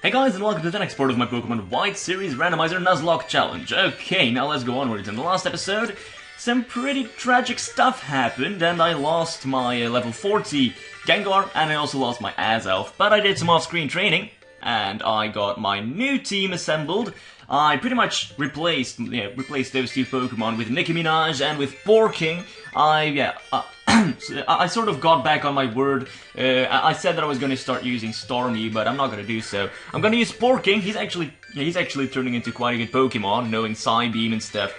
Hey guys, and welcome to the next part of my Pokemon White Series Randomizer NUZLOCKE challenge. Okay, now let's go onwards. In the last episode, some pretty tragic stuff happened, and I lost my level 40 Gengar, and I also lost my Azelf. But I did some off-screen training, and I got my new team assembled. I pretty much replaced those two Pokemon with Nicki Minaj and with Porking. I sort of got back on my word. I said that I was going to start using Stormy, but I'm not going to do so. I'm going to use Porking. He's actually turning into quite a good Pokemon, knowing Psybeam and stuff.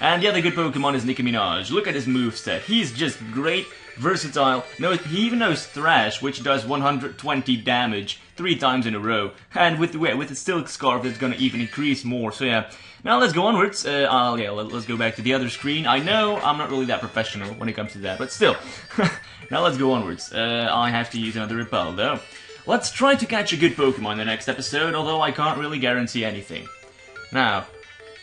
And the other good Pokemon is Nicki Minaj. Look at his moveset. He's just great, versatile. He even knows Thrash, which does 120 damage 3 times in a row. And with the Silk Scarf, it's gonna even increase more. So yeah. Now let's go onwards. Let's go back to the other screen. I know I'm not really that professional when it comes to that, but still. Now let's go onwards. I have to use another Repel though. Let's try to catch a good Pokemon in the next episode, although I can't really guarantee anything. Now,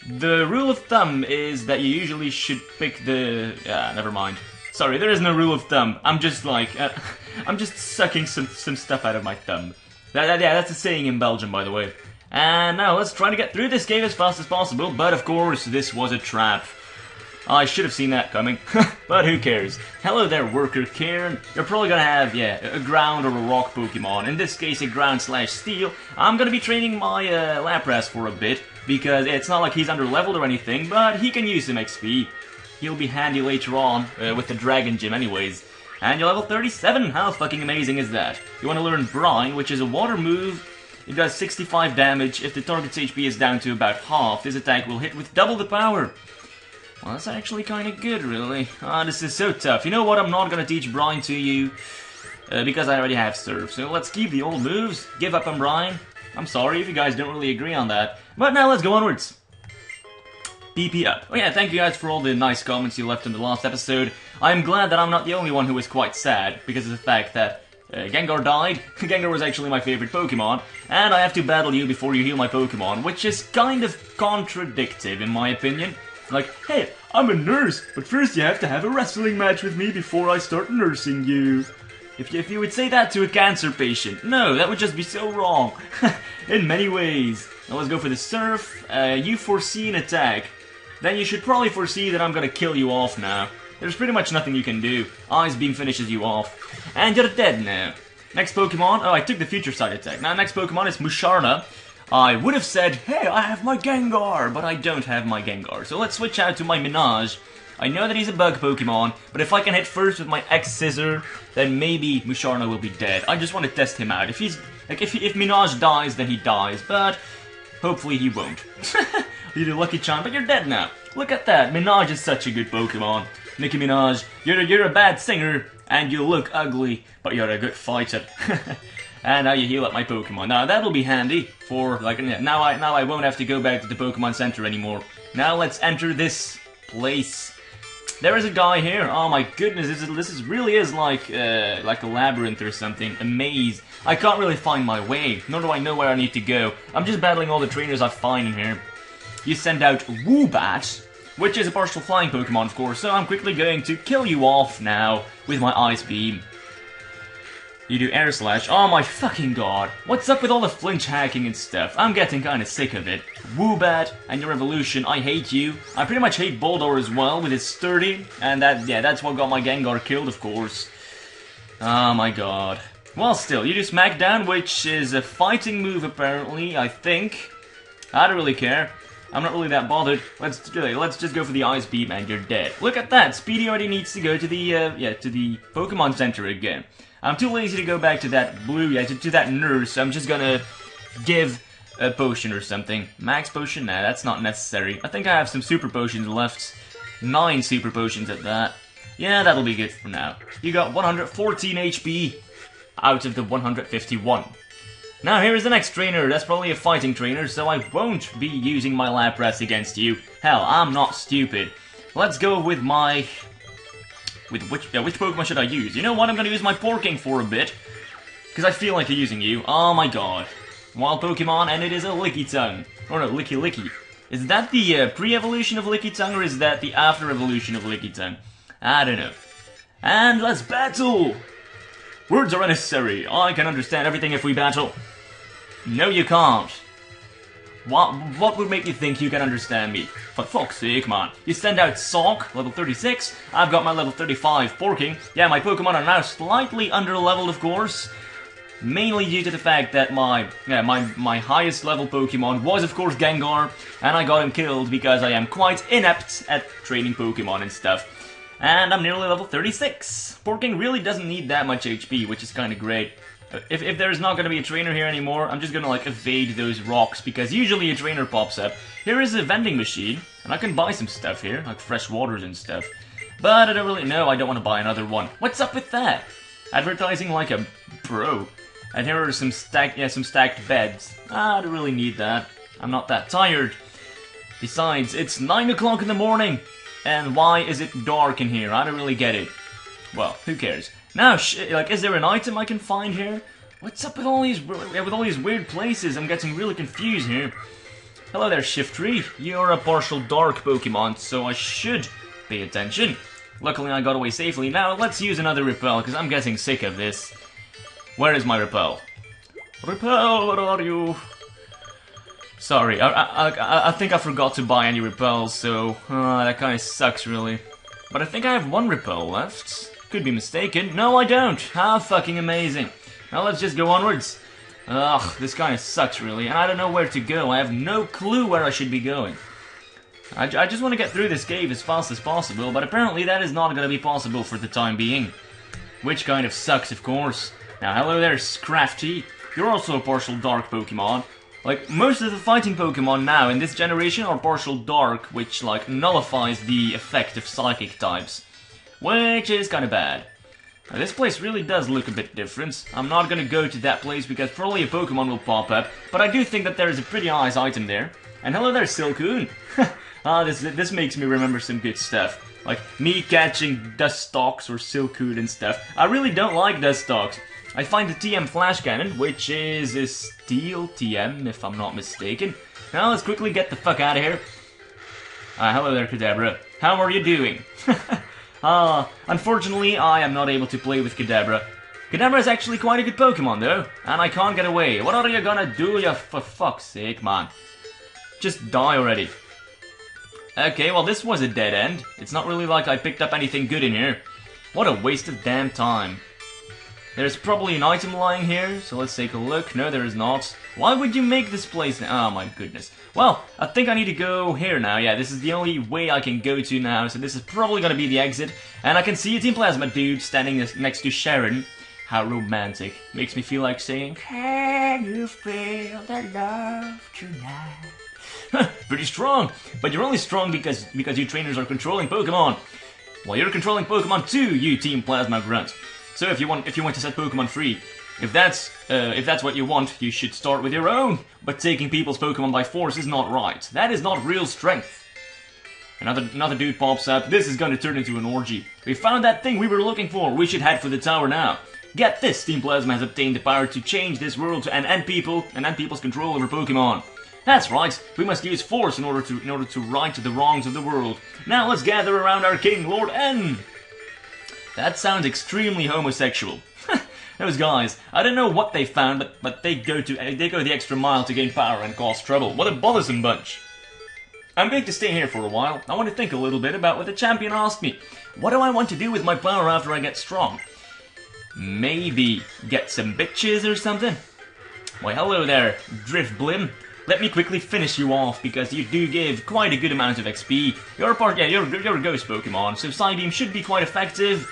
the rule of thumb is that you usually should pick the... never mind. Sorry, there is no rule of thumb. I'm just like... I'm just sucking some stuff out of my thumb. That's a saying in Belgium, by the way. And now let's try to get through this game as fast as possible, but of course, this was a trap. I should have seen that coming, but who cares? Hello there, Worker Karen. You're probably gonna have, a ground or a rock Pokemon. In this case, a ground/steel. I'm gonna be training my Lapras for a bit, because it's not like he's under-leveled or anything, but he can use some XP. He'll be handy later on, with the Dragon Gym anyways. And you're level 37, how fucking amazing is that? You want to learn Brine, which is a water move. It does 65 damage. If the target's HP is down to about half, this attack will hit with double the power. Well, that's actually kind of good, really. This is so tough. You know what, I'm not gonna teach Brine to you, because I already have Surf. So let's keep the old moves, give up on Brine. I'm sorry if you guys don't really agree on that. But now let's go onwards. PP up. Oh yeah, thank you guys for all the nice comments you left in the last episode. I'm glad that I'm not the only one who was quite sad, because of the fact that Gengar died. Gengar was actually my favorite Pokemon, and I have to battle you before you heal my Pokemon, which is kind of contradictive in my opinion. Like, hey, I'm a nurse, but first you have to have a wrestling match with me before I start nursing you. If you would say that to a cancer patient, no, that would just be so wrong. In many ways. Now let's go for the Surf. You foresee an attack. Then you should probably foresee that I'm gonna kill you off now. There's pretty much nothing you can do. Ice Beam finishes you off. And you're dead now. Next Pokemon, oh, I took the future side attack. Now next Pokemon is Musharna. I would have said, hey, I have my Gengar, but I don't have my Gengar. So let's switch out to my Minaj. I know that he's a bug Pokemon, but if I can hit first with my X-Scissor, then maybe Musharna will be dead. I just want to test him out. If Minaj dies, then he dies, but hopefully he won't. You're the lucky charm, but you're dead now. Look at that, Minaj is such a good Pokemon. Nicki Minaj, you're a bad singer, and you look ugly, but you're a good fighter. And now you heal up my Pokemon. Now that'll be handy for, like, now I won't have to go back to the Pokemon Center anymore. Now let's enter this place. There is a guy here. Oh my goodness, this really is like a labyrinth or something, a maze. I can't really find my way, nor do I know where I need to go. I'm just battling all the trainers I find in here. You send out Woobat, which is a partial flying Pokemon, of course, so I'm quickly going to kill you off now with my Ice Beam. You do Air Slash. Oh my fucking god. What's up with all the flinch hacking and stuff? I'm getting kinda sick of it. Woobat and your evolution, I hate you. I pretty much hate Boldor as well with his sturdy, and that's what got my Gengar killed, of course. Oh my god. Well, still, you do Smackdown, which is a fighting move apparently, I think. I don't really care. I'm not really that bothered. Let's just go for the Ice Beam and you're dead. Look at that! Speedy already needs to go to the Pokemon Center again. I'm too lazy to go back to that to that nurse, so I'm just gonna give a potion or something. Max potion? Nah, that's not necessary. I think I have some super potions left. 9 super potions at that. Yeah, that'll be good for now. You got 114 HP out of the 151. Now here is the next trainer. That's probably a fighting trainer, so I won't be using my Lapras against you. Hell, I'm not stupid. Let's go with my... which Pokemon should I use? You know what, I'm gonna use my Porking for a bit. Because I feel like using you. Oh my god. Wild Pokemon, and it is a Lickitung. Or no, Licky Licky. Is that the pre-evolution of Lickitung, or is that the after-evolution of Lickitung? I don't know. And let's battle! Words are unnecessary. I can understand everything if we battle. No, you can't. What would make you think you can understand me? For fuck's sake, man. You send out Sock, level 36. I've got my level 35 Porking. Yeah, my Pokemon are now slightly under-leveled, of course. Mainly due to the fact that my highest level Pokemon was, of course, Gengar. And I got him killed because I am quite inept at training Pokemon and stuff. And I'm nearly level 36. Porking really doesn't need that much HP, which is kind of great. If there's not going to be a trainer here anymore, I'm just going to like evade those rocks, because usually a trainer pops up. Here is a vending machine, and I can buy some stuff here, like fresh waters and stuff. But I don't really know, I don't want to buy another one. What's up with that? Advertising like a bro. And here are some stacked beds. I don't really need that. I'm not that tired. Besides, it's 9 o'clock in the morning. And why is it dark in here? I don't really get it. Well, who cares? Now, like, is there an item I can find here? What's up with all these weird places? I'm getting really confused here. Hello there, Shiftry. You're a partial dark Pokemon, so I should pay attention. Luckily, I got away safely. Now, let's use another Repel, because I'm getting sick of this. Where is my Repel? Repel, where are you? Sorry, I think I forgot to buy any Repels, so that kind of sucks, really. But I think I have one Repel left. Could be mistaken. No, I don't. How fucking amazing. Now let's just go onwards. Ugh, this kind of sucks, really. And I don't know where to go. I have no clue where I should be going. I just want to get through this cave as fast as possible, but apparently that is not going to be possible for the time being. Which kind of sucks, of course. Now, hello there, Scrafty. You're also a partial dark Pokemon. Like, most of the fighting Pokemon now in this generation are partial dark, which, like, nullifies the effect of psychic types. Which is kind of bad. Now, this place really does look a bit different. I'm not gonna go to that place because probably a Pokemon will pop up, but I do think that there is a pretty nice item there. And hello there, Silcoon. This makes me remember some good stuff. Like, me catching Dustox or Silcoon and stuff. I really don't like Dustox. I find the TM Flash Cannon, which is a Steel TM, if I'm not mistaken. Now, let's quickly get the fuck out of here. Hello there, Kadabra. How are you doing? Unfortunately, I am not able to play with Kadabra. Kadabra is actually quite a good Pokemon, though, and I can't get away. What are you gonna do, you for fuck's sake, man? Just die already. Okay, well, this was a dead end. It's not really like I picked up anything good in here. What a waste of damn time. There's probably an item lying here, so let's take a look. No, there is not. Why would you make this place? Oh my goodness. Well, I think I need to go here now. Yeah, this is the only way I can go to now, so this is probably gonna be the exit. And I can see a Team Plasma dude standing next to Sharon. How romantic. Makes me feel like saying, can you feel the love tonight? Pretty strong, but you're only strong because you trainers are controlling Pokemon. Well, you're controlling Pokemon too, you Team Plasma grunt. So if you want to set Pokemon free, if that's what you want, you should start with your own. But taking people's Pokemon by force is not right. That is not real strength. Another dude pops up. This is going to turn into an orgy. We found that thing we were looking for. We should head for the tower now. Get this, Team Plasma has obtained the power to change this world and end people's control over Pokemon. That's right. We must use force in order to right the wrongs of the world. Now let's gather around our king, Lord N. That sounds extremely homosexual. Those guys, I don't know what they found, but they go the extra mile to gain power and cause trouble. What a bothersome bunch. I'm going to stay here for a while. I want to think a little bit about what the champion asked me. What do I want to do with my power after I get strong? Maybe get some bitches or something? Why, hello there, Drift Blim. Let me quickly finish you off, because you do give quite a good amount of XP. You're a ghost Pokemon, so Psybeam should be quite effective.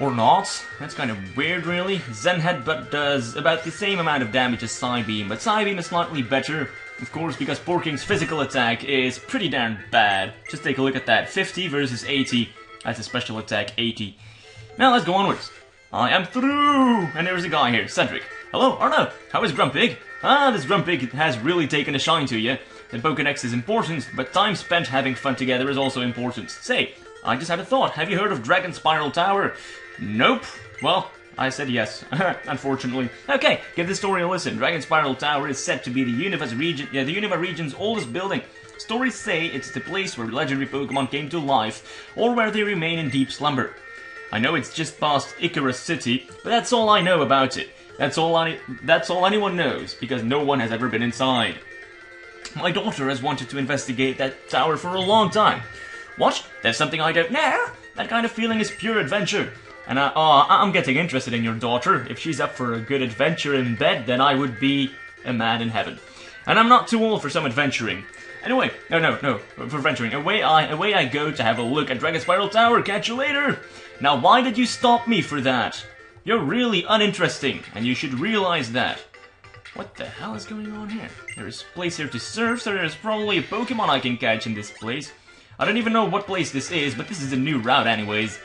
Or not. That's kind of weird, really. Zen Headbutt does about the same amount of damage as Psybeam, but Psybeam is slightly better, of course, because Porking's physical attack is pretty darn bad. Just take a look at that. 50 versus 80. That's a special attack, 80. Now let's go onwards. I am through! And there's a guy here, Cedric. Hello, Arno. How is Grumpig? This Grumpig has really taken a shine to you. The Pokédex is important, but time spent having fun together is also important. Say, I just had a thought. Have you heard of Dragon Spiral Tower? Nope. Well, I said yes, unfortunately. Okay, give the story a listen. Dragon Spiral Tower is said to be the Unova region's oldest building. Stories say it's the place where legendary Pokemon came to life, or where they remain in deep slumber. I know it's just past Icarus City, but that's all I know about it. That's all anyone knows, because no one has ever been inside. My daughter has wanted to investigate that tower for a long time. What? There's something I don't know? That kind of feeling is pure adventure. And I'm getting interested in your daughter. If she's up for a good adventure in bed, then I would be a man in heaven. And I'm not too old for some adventuring. Anyway, no, for venturing. Away I go to have a look at Dragon Spiral Tower. Catch you later. Now, why did you stop me for that? You're really uninteresting, and you should realize that. What the hell is going on here? There's a place here to surf, so there's probably a Pokemon I can catch in this place. I don't even know what place this is, but this is a new route anyways.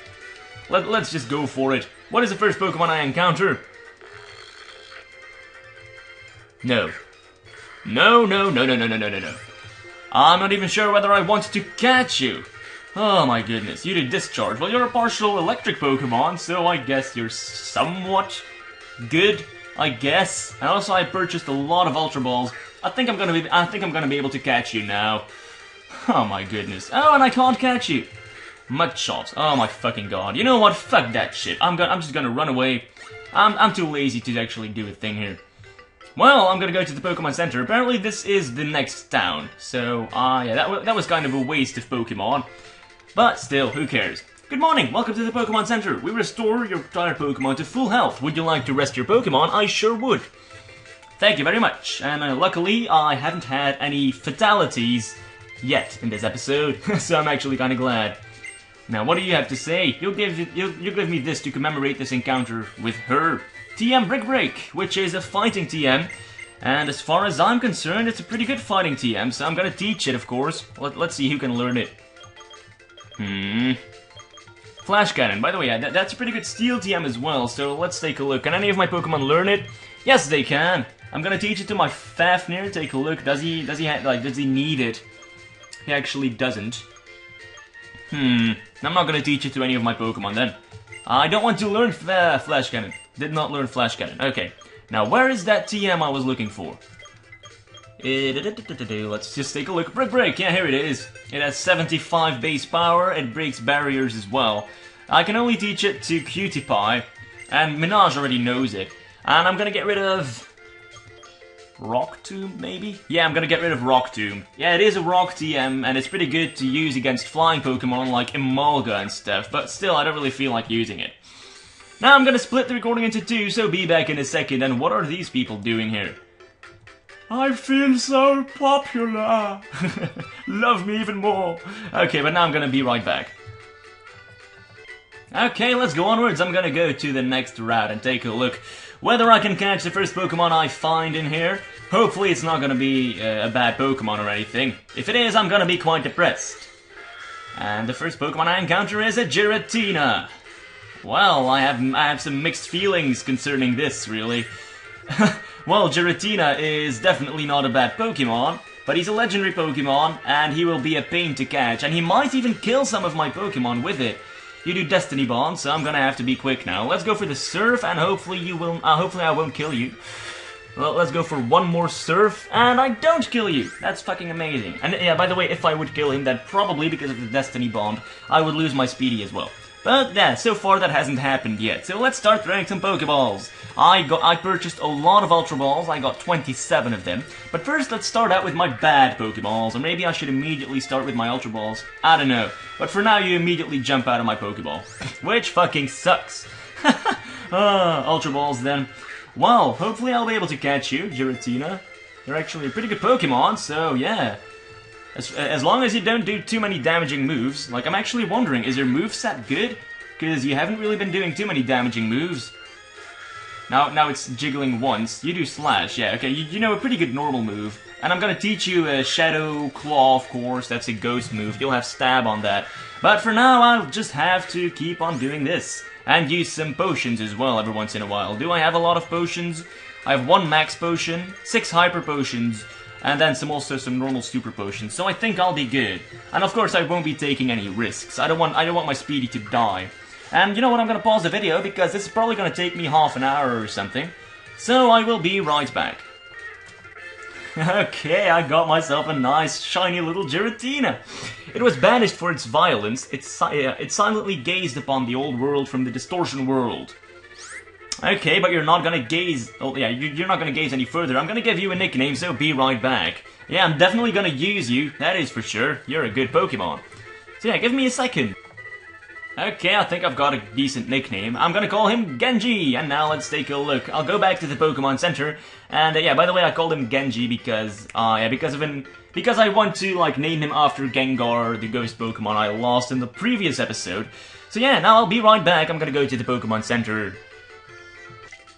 Let's just go for it. What is the first Pokemon I encounter? No. No. I'm not even sure whether I want to catch you. Oh my goodness, you did discharge. Well, you're a partial electric Pokemon, so I guess you're somewhat good, I guess. And also I purchased a lot of Ultra Balls. I think I'm gonna be able to catch you now. Oh my goodness. Oh, and I can't catch you. Mud Shot. Oh my fucking god. You know what? Fuck that shit. I'm just gonna run away. I'm too lazy to actually do a thing here. Well, I'm gonna go to the Pokemon Center. Apparently this is the next town. So, yeah, that was kind of a waste of Pokemon. But still, who cares? Good morning, welcome to the Pokemon Center. We restore your tired Pokemon to full health. Would you like to rest your Pokemon? I sure would. Thank you very much. And luckily, I haven't had any fatalities yet in this episode. So I'm actually kind of glad. Now, what do you have to say? You'll give me this to commemorate this encounter with her. TM Brick Break, which is a fighting TM. And as far as I'm concerned, it's a pretty good fighting TM, so I'm gonna teach it, of course. Let's see who can learn it. Flash Cannon. By the way, that's a pretty good Steel TM as well, so let's take a look. Can any of my Pokemon learn it? Yes, they can. I'm gonna teach it to my Fafnir. Take a look. Does he need it? He actually doesn't. I'm not gonna teach it to any of my Pokemon then. I don't want to learn Flash Cannon. Did not learn Flash Cannon. Okay. Now, where is that TM I was looking for? Let's just take a look. Brick Break. Yeah, here it is. It has 75 base power. It breaks barriers as well. I can only teach it to Cutie Pie. And Minaj already knows it. And I'm gonna get rid of... Rock Tomb, maybe? Yeah, I'm gonna get rid of Rock Tomb. Yeah, it is a Rock TM, and it's pretty good to use against flying Pokemon like Emolga and stuff, but still, I don't really feel like using it. Now I'm gonna split the recording into two, so be back in a second, and what are these people doing here? I feel so popular! Love me even more! Okay, but now I'm gonna be right back. Okay, let's go onwards. I'm gonna go to the next route and take a look whether I can catch the first Pokemon I find in here. Hopefully it's not gonna be a bad Pokemon or anything. If it is, I'm gonna be quite depressed. And the first Pokemon I encounter is a Giratina. Well, I have some mixed feelings concerning this, really. Well, Giratina is definitely not a bad Pokemon, but he's a legendary Pokemon, and he will be a pain to catch, and he might even kill some of my Pokemon with it. You do Destiny Bond, so I'm gonna have to be quick now. Let's go for the Surf, and hopefully I won't kill you. Well, let's go for one more Surf, and I don't kill you! That's fucking amazing. And yeah, by the way, if I would kill him, then probably because of the Destiny Bond, I would lose my Speedy as well. But yeah, so far that hasn't happened yet. So let's start throwing some Pokeballs. I purchased a lot of Ultra Balls, I got 27 of them. But first let's start out with my bad Pokeballs, or maybe I should immediately start with my Ultra Balls. I don't know. But for now you immediately jump out of my Pokeball. Which fucking sucks. Ultra Balls then. Well, hopefully I'll be able to catch you, Giratina. You're actually a pretty good Pokemon, so yeah. As long as you don't do too many damaging moves. Like, I'm actually wondering, is your moveset good? Because you haven't really been doing too many damaging moves. Now it's jiggling once. You do Slash, yeah, okay, you know a pretty good normal move. And I'm gonna teach you a Shadow Claw, of course, that's a ghost move. You'll have Stab on that. But for now, I'll just have to keep on doing this. And use some potions as well every once in a while. Do I have a lot of potions? I have 1 Max Potion, 6 Hyper Potions, and then also some normal super potions, so I think I'll be good. And of course I won't be taking any risks. I don't want my Speedy to die. And you know what, I'm gonna pause the video because this is probably gonna take me half an hour or something. So I will be right back. Okay, I got myself a nice shiny little Giratina. It was banished for its violence. It silently gazed upon the old world from the distortion world. Okay, but you're not gonna gaze... Oh, yeah, you're not gonna gaze any further. I'm gonna give you a nickname, so be right back. Yeah, I'm definitely gonna use you, that is for sure. You're a good Pokemon. So yeah, give me a second. Okay, I think I've got a decent nickname. I'm gonna call him Genji, and now let's take a look. I'll go back to the Pokemon Center, and yeah, by the way, I called him Genji because I want to like name him after Gengar, the ghost Pokemon I lost in the previous episode. So yeah, now I'll be right back. I'm gonna go to the Pokemon Center.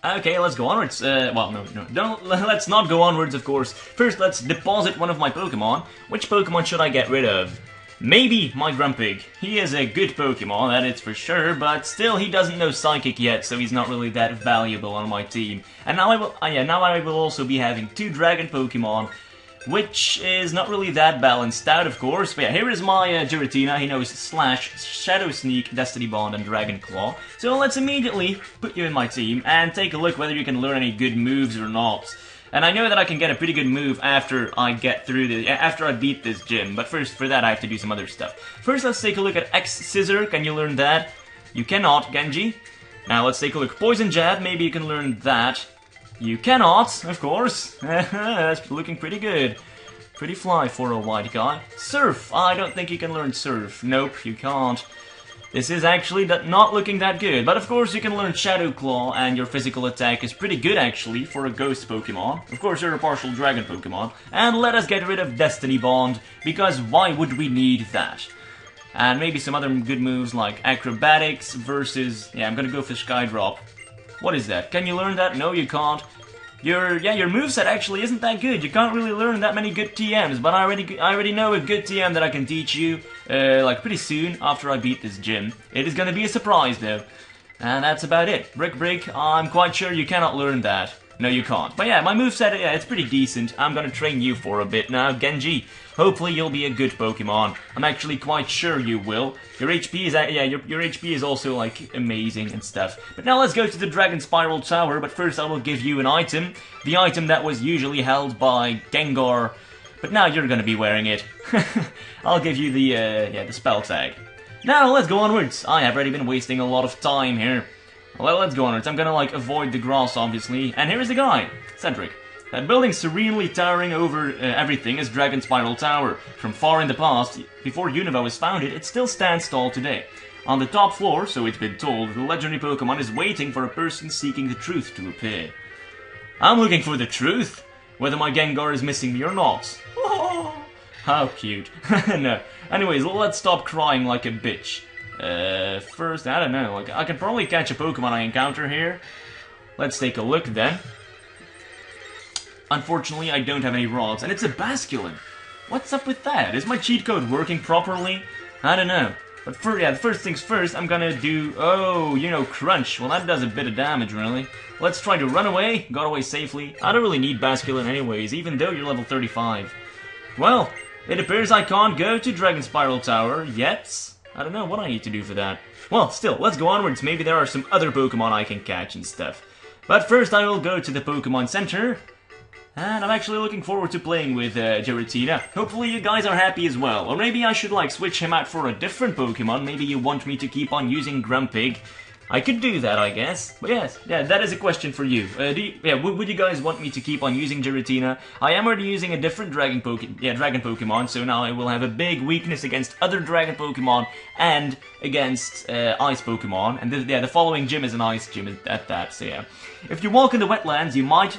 Okay, let's go onwards. Well, no, let's not go onwards, of course. First, let's deposit one of my Pokemon. Which Pokemon should I get rid of? Maybe my Grumpig. He is a good Pokemon, that is for sure, but still he doesn't know Psychic yet, so he's not really that valuable on my team. And now I will also be having 2 Dragon Pokemon, which is not really that balanced out, of course. But yeah, here is my Giratina. He knows Slash, Shadow Sneak, Destiny Bond, and Dragon Claw. So let's immediately put you in my team and take a look whether you can learn any good moves or not. And I know that I can get a pretty good move after I beat this gym, but first, for that, I have to do some other stuff. First, let's take a look at X-Scissor. Can you learn that? You cannot, Genji. Now, let's take a look. Poison Jab, maybe you can learn that. You cannot, of course. That's looking pretty good. Pretty fly for a white guy. Surf, I don't think you can learn Surf. Nope, you can't. This is actually not looking that good, but of course you can learn Shadow Claw, and your physical attack is pretty good actually for a ghost Pokemon. Of course you're a partial dragon Pokemon. And let us get rid of Destiny Bond, because why would we need that? And maybe some other good moves like Acrobatics versus... Yeah, I'm gonna go for Sky Drop. What is that? Can you learn that? No, you can't. Your moveset actually isn't that good. You can't really learn that many good TMs, but I already know a good TM that I can teach you, like pretty soon after I beat this gym. It is gonna be a surprise though. And that's about it. Brick, I'm quite sure you cannot learn that. No, you can't. But yeah, my moveset, yeah, it's pretty decent. I'm gonna train you for a bit now, Genji. Hopefully you'll be a good Pokemon. I'm actually quite sure you will. Your HP is, your HP is also, like, amazing and stuff. But now let's go to the Dragon Spiral Tower, but first I will give you an item. The item that was usually held by Gengar, but now you're gonna be wearing it. I'll give you the spell tag. Now let's go onwards. I have already been wasting a lot of time here. Well, let's go onwards. I'm gonna, like, avoid the grass, obviously. And here's the guy, Cedric. That building serenely towering over everything is Dragon Spiral Tower. From far in the past, before Unova was founded, it still stands tall today. On the top floor, so it's been told, the legendary Pokemon is waiting for a person seeking the truth to appear. I'm looking for the truth, whether my Gengar is missing me or not. Oh, how cute. No. Anyways, let's stop crying like a bitch. First, I don't know, like, I can probably catch a Pokemon I encounter here. Let's take a look then. Unfortunately, I don't have any rods, and it's a Basculin. What's up with that? Is my cheat code working properly? I don't know. But first things first, I'm gonna do... Oh, you know, Crunch. Well, that does a bit of damage, really. Let's try to run away. Got away safely. I don't really need Basculin anyways, even though you're level 35. Well, it appears I can't go to Dragon Spiral Tower yet. I don't know what I need to do for that. Well, still, let's go onwards. Maybe there are some other Pokemon I can catch and stuff. But first, I will go to the Pokemon Center. And I'm actually looking forward to playing with Giratina. Hopefully you guys are happy as well. Or maybe I should like switch him out for a different Pokemon. Maybe you want me to keep on using Grumpig. I could do that, I guess. But yes, yeah, that is a question for you. Would you guys want me to keep on using Giratina? I am already using a different Dragon Pokemon, so now I will have a big weakness against other Dragon Pokemon and against Ice Pokemon. And the following gym is an Ice gym at that, so yeah. If you walk in the wetlands, you might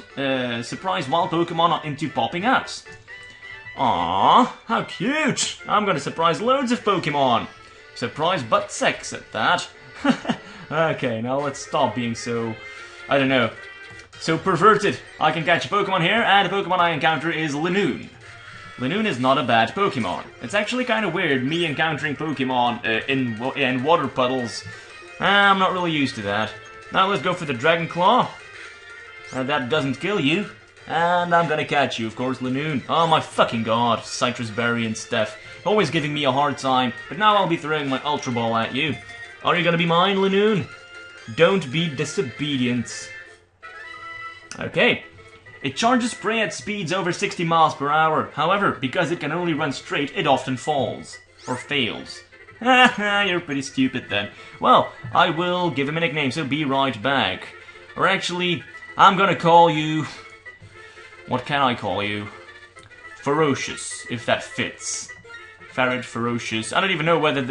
surprise wild Pokemon into popping out. Aww, how cute! I'm gonna surprise loads of Pokemon. Surprise butt sex at that. Okay, now let's stop being so, I don't know, so perverted. I can catch a Pokemon here, and the Pokemon I encounter is Linoone. Linoone is not a bad Pokemon. It's actually kind of weird, me encountering Pokemon in water puddles. I'm not really used to that. Now let's go for the Dragon Claw. That doesn't kill you. And I'm gonna catch you, of course, Linoone. Oh my fucking god, Citrus Berry and stuff. Always giving me a hard time, but now I'll be throwing my Ultra Ball at you. Are you gonna be mine, Linoone? Don't be disobedient. Okay. It charges prey at speeds over 60 miles per hour. However, because it can only run straight, it often falls. Or fails. Haha, you're pretty stupid then. Well, I will give him a nickname, so be right back. Or actually, I'm gonna call you... What can I call you? Ferocious, if that fits. Farad, ferocious. I don't even know whether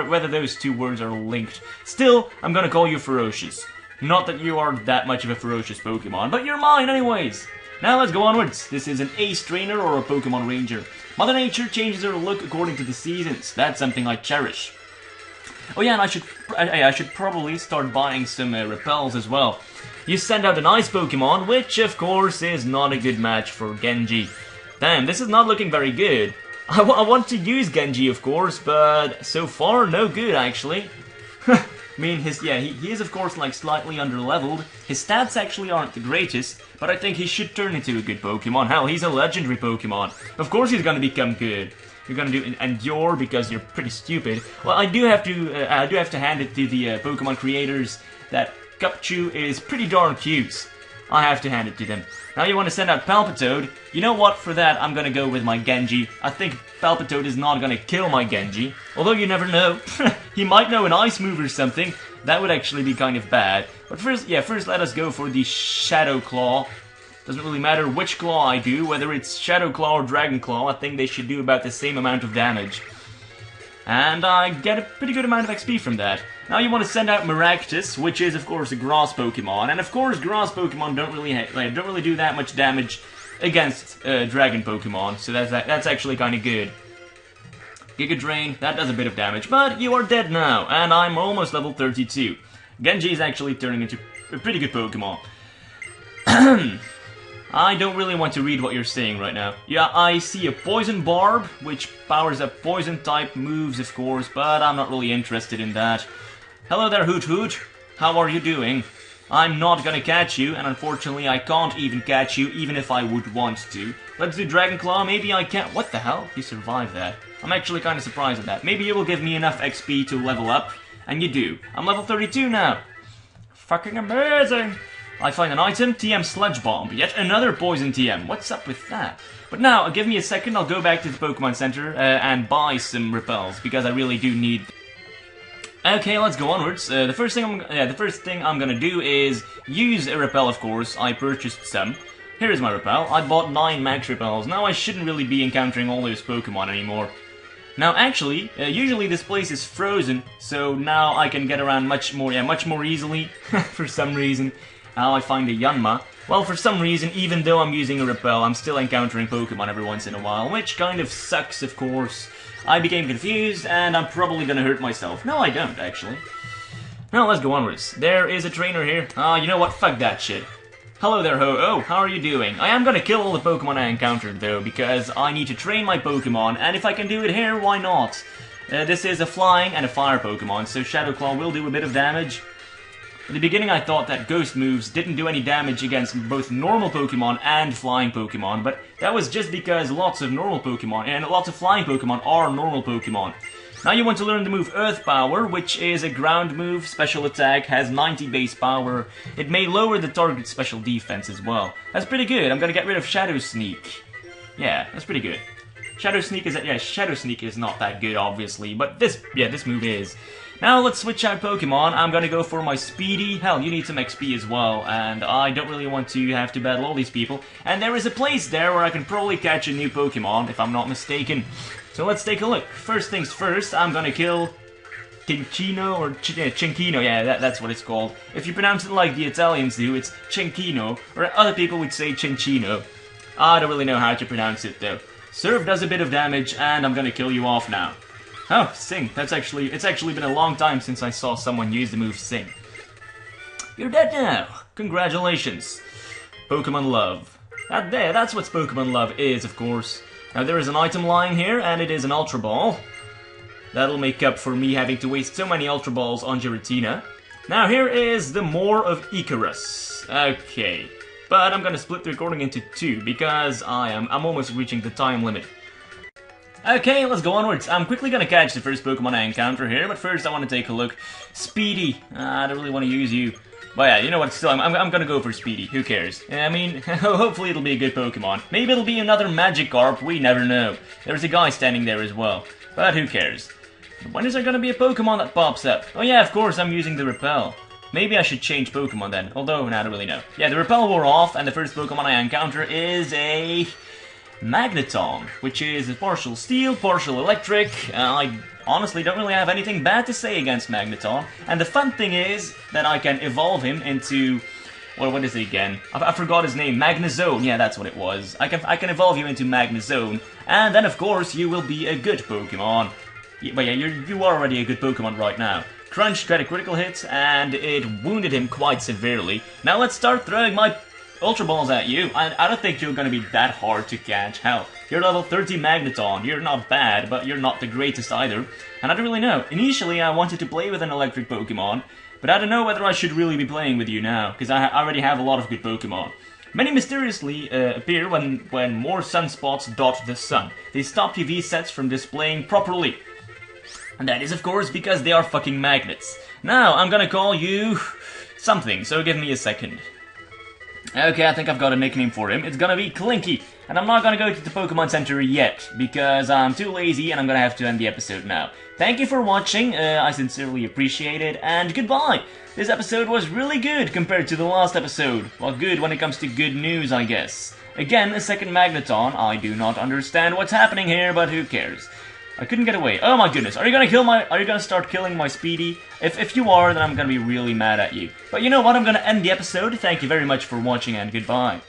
whether those two words are linked. Still, I'm gonna call you ferocious. Not that you are that much of a ferocious Pokemon, but you're mine anyways. Now let's go onwards. This is an Ace Trainer or a Pokemon Ranger. Mother Nature changes her look according to the seasons. That's something I cherish. Oh yeah, and I should probably start buying some repels as well. You send out an ice Pokemon, which of course is not a good match for Genji. Damn, this is not looking very good. I want to use Genji, of course, but so far no good actually. I mean, he is of course like slightly underleveled. His stats actually aren't the greatest, but I think he should turn into a good Pokemon. Hell, he's a legendary Pokemon. Of course he's gonna become good. You're gonna do Endure because you're pretty stupid. Well, I do have to hand it to the Pokemon creators that Cupchew is pretty darn cute. I have to hand it to them. Now you want to send out Palpitoad. You know what? For that, I'm gonna go with my Genji. I think Palpitoad is not gonna kill my Genji. Although you never know. He might know an ice move or something. That would actually be kind of bad. But first let us go for the Shadow Claw. Doesn't really matter which claw I do, whether it's Shadow Claw or Dragon Claw, I think they should do about the same amount of damage. And I get a pretty good amount of XP from that. Now you want to send out Maractus, which is of course a grass Pokemon, and of course grass Pokemon don't really do that much damage against Dragon Pokemon, so that's actually kind of good. Giga Drain, that does a bit of damage, but you are dead now, and I'm almost level 32. Genji is actually turning into a pretty good Pokemon. I don't really want to read what you're saying right now. Yeah, I see a Poison Barb, which powers up Poison-type moves, of course, but I'm not really interested in that. Hello there, Hoot Hoot. How are you doing? I'm not gonna catch you, and unfortunately I can't even catch you, even if I would want to. Let's do Dragon Claw, maybe I can't... What the hell? You survived that. I'm actually kind of surprised at that. Maybe you will give me enough XP to level up, and you do. I'm level 32 now. Fucking amazing! I find an item, TM Sludge Bomb. Yet another Poison TM. What's up with that? But now, give me a second, I'll go back to the Pokemon Center and buy some repels, because I really do need... Okay, let's go onwards. The first thing I'm gonna do is use a repel, of course. I purchased some. Here is my repel. I bought 9 max repels. Now I shouldn't really be encountering all those Pokemon anymore. Now actually, usually this place is frozen, so now I can get around much more easily, for some reason. Now I find a Yanma. Well, for some reason, even though I'm using a repel, I'm still encountering Pokemon every once in a while, which kind of sucks, of course. I became confused, and I'm probably gonna hurt myself. No, I don't, actually. Now, let's go onwards. There is a trainer here. You know what? Fuck that shit. Hello there, Ho-Oh. How are you doing? I am gonna kill all the Pokemon I encountered, though, because I need to train my Pokemon, and if I can do it here, why not? This is a Flying and a Fire Pokemon, so Shadow Claw will do a bit of damage. In the beginning I thought that Ghost moves didn't do any damage against both normal Pokemon and Flying Pokemon, but that was just because lots of normal Pokemon and lots of Flying Pokemon are normal Pokemon. Now you want to learn the move Earth Power, which is a ground move, special attack, has 90 base power. It may lower the target's special defense as well. That's pretty good. I'm gonna get rid of Shadow Sneak. Yeah, that's pretty good. Shadow Sneak is not that good, obviously, but this move is. Now let's switch out Pokemon. I'm gonna go for my Speedy. Hell, you need some XP as well, and I don't really want to have to battle all these people. And there is a place there where I can probably catch a new Pokemon, if I'm not mistaken. So let's take a look. First things first, I'm gonna kill Cinchino, or Cinchino, yeah, that's what it's called. If you pronounce it like the Italians do, it's Cinchino, or other people would say Cinchino. I don't really know how to pronounce it though. Surf does a bit of damage, and I'm gonna kill you off now. Oh, Sing. It's actually been a long time since I saw someone use the move Sing. You're dead now. Congratulations. Pokemon Love. That's what Pokemon Love is, of course. Now there is an item lying here, and it is an Ultra Ball. That'll make up for me having to waste so many Ultra Balls on Giratina. Now here is the Moor of Icarus. Okay. But I'm gonna split the recording into 2, because I'm almost reaching the time limit. Okay, let's go onwards. I'm quickly gonna catch the first Pokemon I encounter here, but first I want to take a look. Speedy. I don't really want to use you. But yeah, you know what, still, I'm gonna go for Speedy. Who cares? I mean, hopefully it'll be a good Pokemon. Maybe it'll be another Magikarp, we never know. There's a guy standing there as well. But who cares? When is there gonna be a Pokemon that pops up? Oh yeah, of course, I'm using the Repel. Maybe I should change Pokemon then, although I don't really know. Yeah, the Repel wore off, and the first Pokemon I encounter is a Magneton, which is partial steel, partial electric. I honestly don't really have anything bad to say against Magneton, and the fun thing is that I can evolve him into... well, what is it again? I forgot his name. Magnezone. Yeah, that's what it was. I can evolve you into Magnezone, and then of course you will be a good Pokemon. But yeah, you are already a good Pokemon right now. Crunch got a critical hit, and it wounded him quite severely. Now let's start throwing my Ultra Balls at you. I don't think you're gonna be that hard to catch. Hell, you're level 30 Magneton. You're not bad, but you're not the greatest either. And I don't really know. Initially, I wanted to play with an electric Pokemon, but I don't know whether I should really be playing with you now, because I already have a lot of good Pokemon. Many mysteriously appear when more sunspots dot the sun. They stop UV sets from displaying properly. And that is, of course, because they are fucking magnets. Now, I'm gonna call you something, so give me a second. Okay, I think I've got a nickname for him. It's gonna be Clinky. And I'm not gonna go to the Pokemon Center yet, because I'm too lazy and I'm gonna have to end the episode now. Thank you for watching, I sincerely appreciate it, and goodbye! This episode was really good compared to the last episode. Well, good when it comes to good news, I guess. Again, a second Magneton. I do not understand what's happening here, but who cares? I couldn't get away. Oh my goodness, are you gonna start killing my Speedy? If you are, then I'm gonna be really mad at you. But you know what, I'm gonna end the episode. Thank you very much for watching, and goodbye.